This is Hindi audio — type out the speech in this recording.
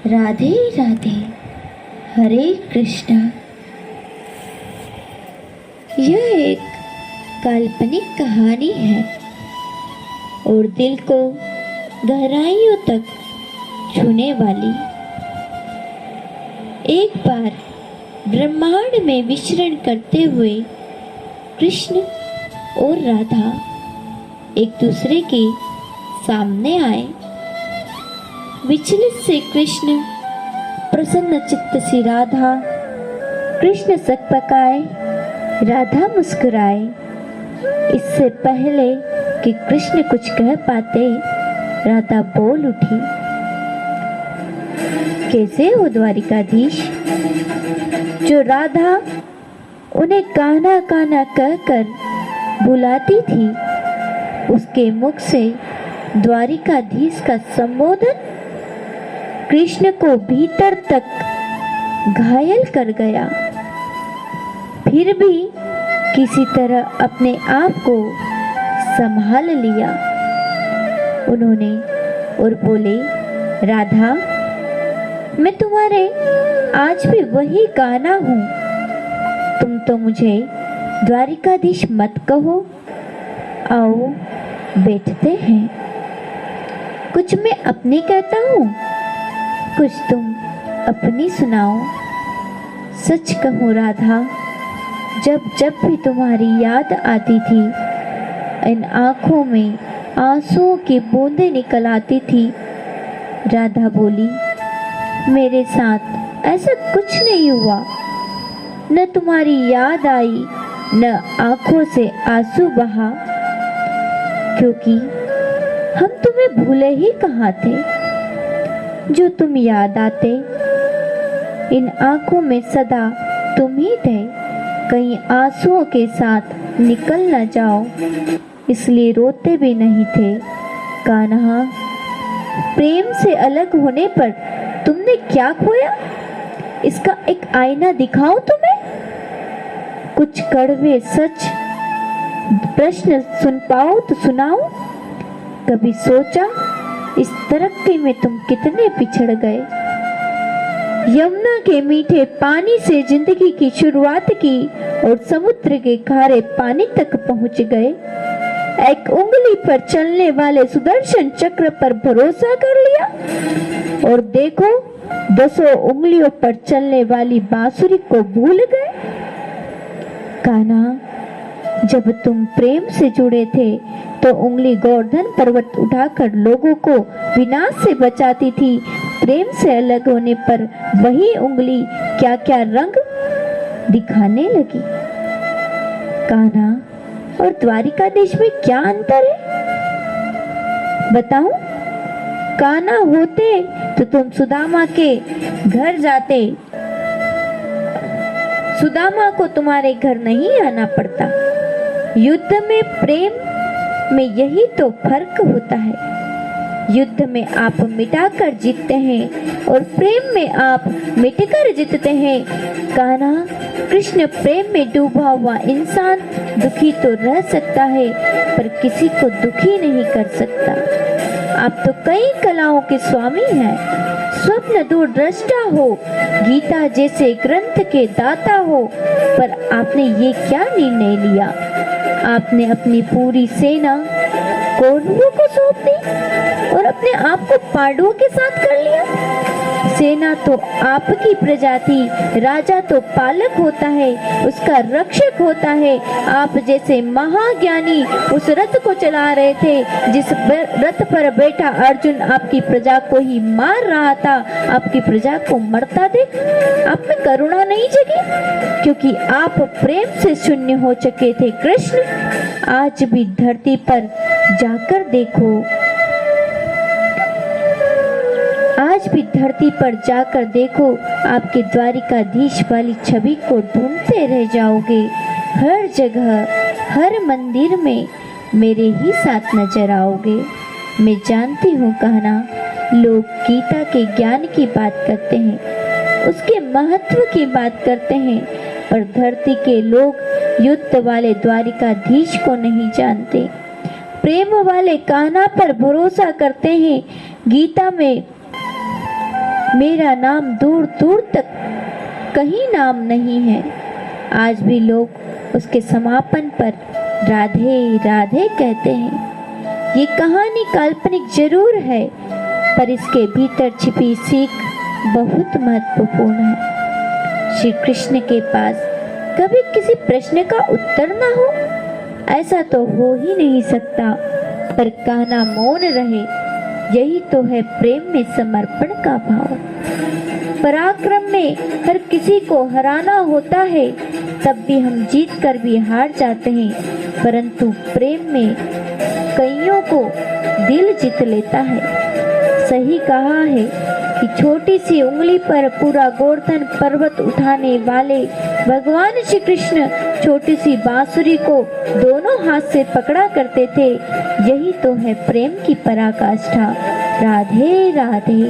राधे राधे, हरे कृष्णा। यह एक काल्पनिक कहानी है और दिल को गहराइयों तक छूने वाली। एक बार ब्रह्मांड में विचरण करते हुए कृष्ण और राधा एक दूसरे के सामने आए। विचलित से कृष्ण, प्रसन्न चित्त सी राधा। कृष्ण सकपकाए, राधा मुस्कुराए। इससे पहले कि कृष्ण कुछ कह पाते, राधा बोल उठी, कैसे हो द्वारिकाधीश? जो राधा उन्हें कान्हा कान्हा कहकर बुलाती थी, उसके मुख से द्वारिकाधीश का संबोधन कृष्ण को भीतर तक घायल कर गया। फिर भी किसी तरह अपने आप को संभाल लिया उन्होंने और बोले, राधा, मैं तुम्हारे आज भी वही कान्हा हूँ। तुम तो मुझे द्वारिकाधीश मत कहो। आओ बैठते हैं। कुछ मैं अपनी कहता हूँ, कुछ तुम अपनी सुनाओ। सच कहूँ राधा, जब जब भी तुम्हारी याद आती थी, इन आंखों में आंसुओं की बूंदें निकल आती थी। राधा बोली, मेरे साथ ऐसा कुछ नहीं हुआ। न तुम्हारी याद आई, न आंखों से आंसू बहा, क्योंकि हम तुम्हें भूले ही कहाँ थे। जो तुम याद आते, इन आंखों में सदा तुम ही थे। कहीं आंसुओं के साथ निकल न जाओ, इसलिए रोते भी नहीं थे। कान्हा, प्रेम से अलग होने पर तुमने क्या खोया? इसका एक आईना दिखाऊं तुम्हें? कुछ कड़वे सच प्रश्न सुन पाओ तो सुनाओ। कभी सोचा इस तरक्की में तुम कितने पिछड़ गए? यमुना के मीठे पानी से जिंदगी की शुरुआत की और समुद्र के खारे पानी तक पहुंच गए। एक उंगली पर चलने वाले सुदर्शन चक्र पर भरोसा कर लिया और देखो, 10 उंगलियों पर चलने वाली बांसुरी को भूल गए। कान्हा, जब तुम प्रेम से जुड़े थे तो उंगली गोवर्धन पर्वत उठाकर लोगों को विनाश से बचाती थी। प्रेम से अलग होने पर वही उंगली क्या क्या रंग दिखाने लगी। कान्हा और द्वारिकाधीश में क्या अंतर है बताऊं? कान्हा होते तो तुम सुदामा के घर जाते। सुदामा को तुम्हारे घर नहीं आना पड़ता। युद्ध में प्रेम में यही तो फर्क होता है। युद्ध में आप मिटाकर जीतते हैं और प्रेम में आप मिटकर जीतते हैं। कान्हा, कृष्ण प्रेम में डूबा हुआ इंसान दुखी तो रह सकता है, पर किसी को दुखी नहीं कर सकता। आप तो कई कलाओं के स्वामी हैं, स्वप्न दूरदृष्टा हो, गीता जैसे ग्रंथ के दाता हो, पर आपने ये क्या निर्णय लिया? आपने अपनी पूरी सेना कौरवों को सौंप दी और अपने आप को पांडवों के साथ कर लिया। सेना तो आपकी प्रजा थी, राजा तो पालक होता है, उसका रक्षक होता है। आप जैसे महाज्ञानी उस रथ को चला रहे थे जिस रथ पर बैठा अर्जुन आपकी प्रजा को ही मार रहा था। आपकी प्रजा को मरता देख आप में करुणा नहीं जगी, क्योंकि आप प्रेम से शून्य हो चुके थे। कृष्ण, आज भी धरती पर जाकर देखो, आज भी धरती पर जाकर देखो, आपके द्वारिकाधीश वाली छवि को ढूंढते रह जाओगे। हर जगह, हर मंदिर में मेरे ही साथ नजर आओगे। मैं जानती हूँ कान्हा, लोग गीता के ज्ञान की बात करते हैं, उसके महत्व की बात करते हैं, पर धरती के लोग युद्ध वाले द्वारिकाधीश को नहीं जानते। प्रेम वाले कान्हा पर भरोसा करते हैं। गीता में मेरा नाम दूर दूर तक कहीं नाम नहीं है। आज भी लोग उसके समापन पर राधे राधे कहते हैं। ये कहानी काल्पनिक जरूर है, पर इसके भीतर छिपी सीख बहुत महत्वपूर्ण है। श्री कृष्ण के पास कभी किसी प्रश्न का उत्तर ना हो, ऐसा तो हो ही नहीं सकता, पर कहना मौन रहे, यही तो है प्रेम में समर्पण का भाव। पराक्रम में हर किसी को हराना होता है, तब भी हम जीत कर भी हार जाते हैं, परंतु प्रेम में कईयों को दिल जीत लेता है। सही कहा है कि छोटी सी उंगली पर पूरा गोवर्धन पर्वत उठाने वाले भगवान श्री कृष्ण छोटी सी बांसुरी को दोनों हाथ से पकड़ा करते थे। यही तो है प्रेम की पराकाष्ठा। राधे राधे।